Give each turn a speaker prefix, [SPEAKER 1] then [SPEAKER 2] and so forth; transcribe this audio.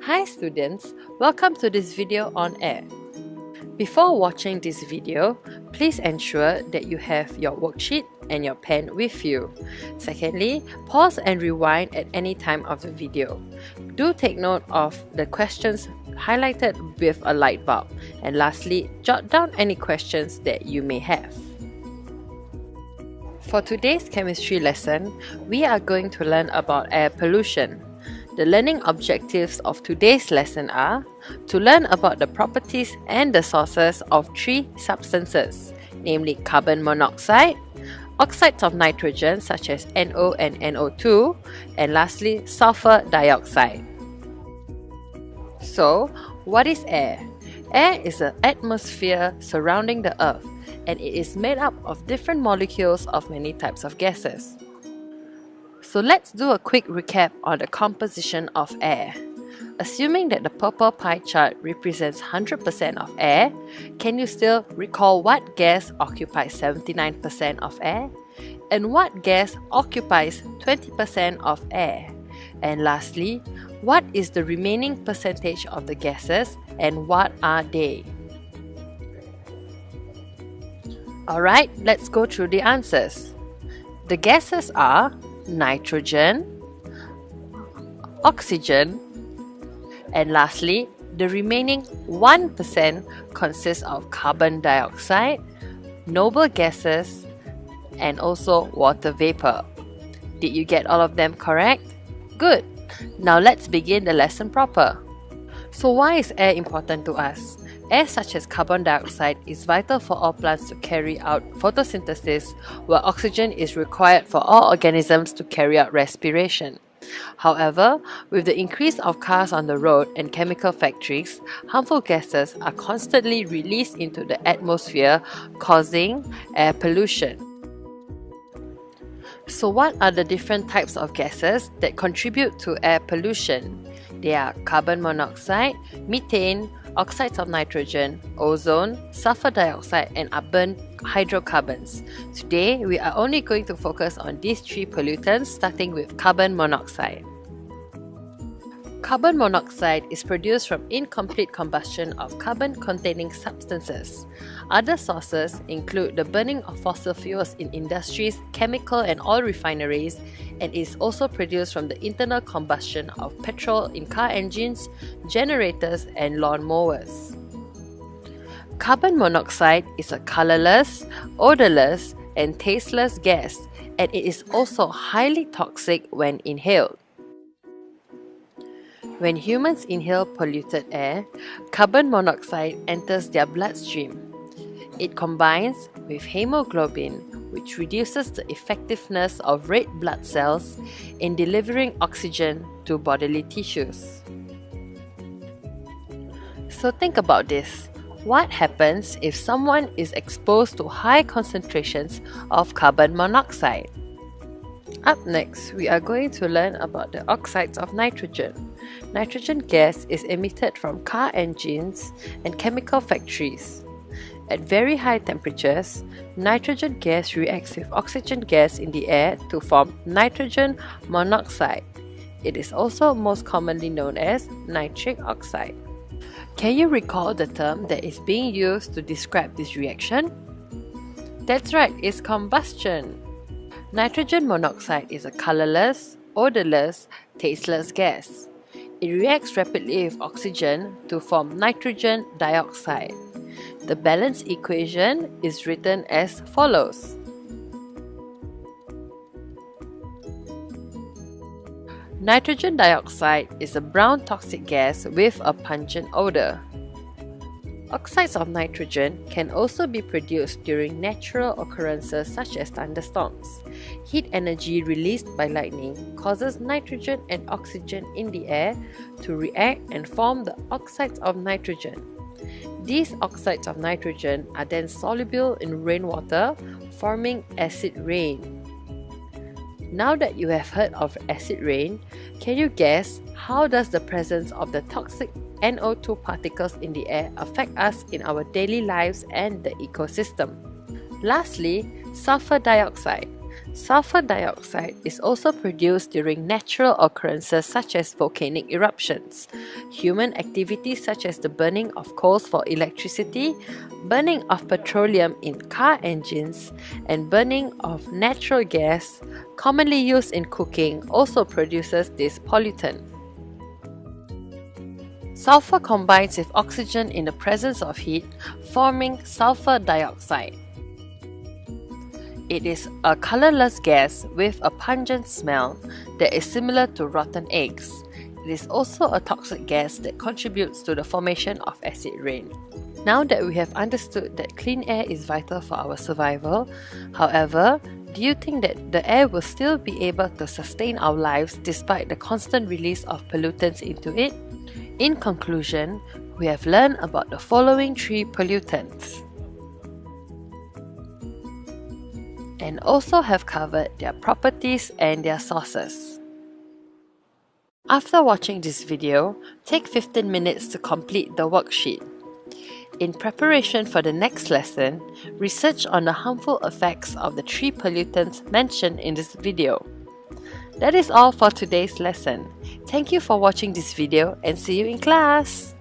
[SPEAKER 1] Hi students, welcome to this video on air. Before watching this video, please ensure that you have your worksheet and your pen with you. Secondly, pause and rewind at any time of the video. Do take note of the questions highlighted with a light bulb. And lastly, jot down any questions that you may have. For today's chemistry lesson, we are going to learn about air pollution. The learning objectives of today's lesson are to learn about the properties and the sources of three substances, namely carbon monoxide, oxides of nitrogen such as NO and NO2, and lastly sulfur dioxide. So, what is air? Air is an atmosphere surrounding the Earth, and it is made up of different molecules of many types of gases. So let's do a quick recap on the composition of air. Assuming that the purple pie chart represents 100% of air, can you still recall what gas occupies 79% of air? And what gas occupies 20% of air? And lastly, what is the remaining percentage of the gases and what are they? Alright, let's go through the answers. The gases are nitrogen, oxygen, and lastly, the remaining 1% consists of carbon dioxide, noble gases, and also water vapor. Did you get all of them correct? Good! Now let's begin the lesson proper. So why is air important to us? Air such as carbon dioxide is vital for all plants to carry out photosynthesis, while oxygen is required for all organisms to carry out respiration. However, with the increase of cars on the road and chemical factories, harmful gases are constantly released into the atmosphere, causing air pollution. So what are the different types of gases that contribute to air pollution? They are carbon monoxide, methane, oxides of nitrogen, ozone, sulfur dioxide, and urban hydrocarbons. Today, we are only going to focus on these three pollutants, starting with carbon monoxide. Carbon monoxide is produced from incomplete combustion of carbon-containing substances. Other sources include the burning of fossil fuels in industries, chemical and oil refineries, and is also produced from the internal combustion of petrol in car engines, generators, and lawn mowers. Carbon monoxide is a colorless, odorless, and tasteless gas, and it is also highly toxic when inhaled. When humans inhale polluted air, carbon monoxide enters their bloodstream. It combines with hemoglobin, which reduces the effectiveness of red blood cells in delivering oxygen to bodily tissues. So think about this. What happens if someone is exposed to high concentrations of carbon monoxide? Up next, we are going to learn about the oxides of nitrogen. Nitrogen gas is emitted from car engines and chemical factories. At very high temperatures, nitrogen gas reacts with oxygen gas in the air to form nitrogen monoxide. It is also most commonly known as nitric oxide. Can you recall the term that is being used to describe this reaction? That's right, it's combustion. Nitrogen monoxide is a colorless, odorless, tasteless gas. It reacts rapidly with oxygen to form nitrogen dioxide. The balance equation is written as follows. Nitrogen dioxide is a brown toxic gas with a pungent odor. Oxides of nitrogen can also be produced during natural occurrences such as thunderstorms. Heat energy released by lightning causes nitrogen and oxygen in the air to react and form the oxides of nitrogen. These oxides of nitrogen are then soluble in rainwater, forming acid rain. Now that you have heard of acid rain, can you guess how does the presence of the toxic NO2 particles in the air affect us in our daily lives and the ecosystem? Lastly, sulfur dioxide. Sulfur dioxide is also produced during natural occurrences such as volcanic eruptions, human activities such as the burning of coals for electricity, burning of petroleum in car engines, and burning of natural gas, commonly used in cooking, also produces this pollutant. Sulfur combines with oxygen in the presence of heat, forming sulfur dioxide. It is a colorless gas with a pungent smell that is similar to rotten eggs. It is also a toxic gas that contributes to the formation of acid rain. Now that we have understood that clean air is vital for our survival, however, do you think that the air will still be able to sustain our lives despite the constant release of pollutants into it? In conclusion, we have learned about the following 3 pollutants and also have covered their properties and their sources. After watching this video, take 15 minutes to complete the worksheet. In preparation for the next lesson, research on the harmful effects of the 3 pollutants mentioned in this video. That is all for today's lesson. Thank you for watching this video and see you in class!